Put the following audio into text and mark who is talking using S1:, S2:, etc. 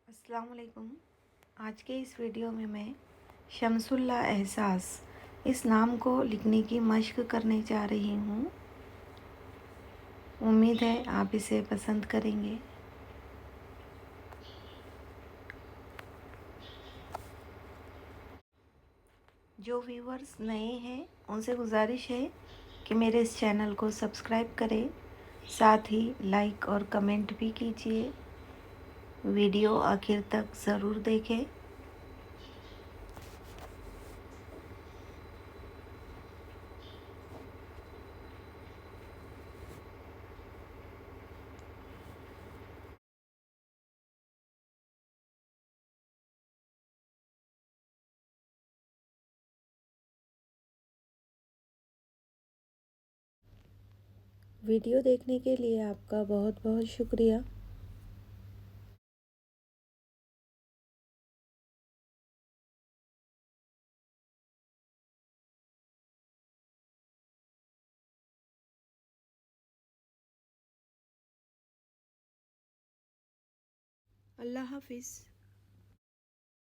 S1: अस्सलाम वालेकुम। आज के इस वीडियो में मैं शमसुल्लाह एहसास इस नाम को लिखने की मशक करने जा रही हूँ। उम्मीद है आप इसे पसंद करेंगे। जो व्यूवर्स नए हैं उनसे गुजारिश है कि मेरे इस चैनल को सब्सक्राइब करें, साथ ही लाइक और कमेंट भी कीजिए। वीडियो आखिर तक ज़रूर देखें। वीडियो देखने के लिए आपका बहुत बहुत शुक्रिया। अल्लाह हाफिज़।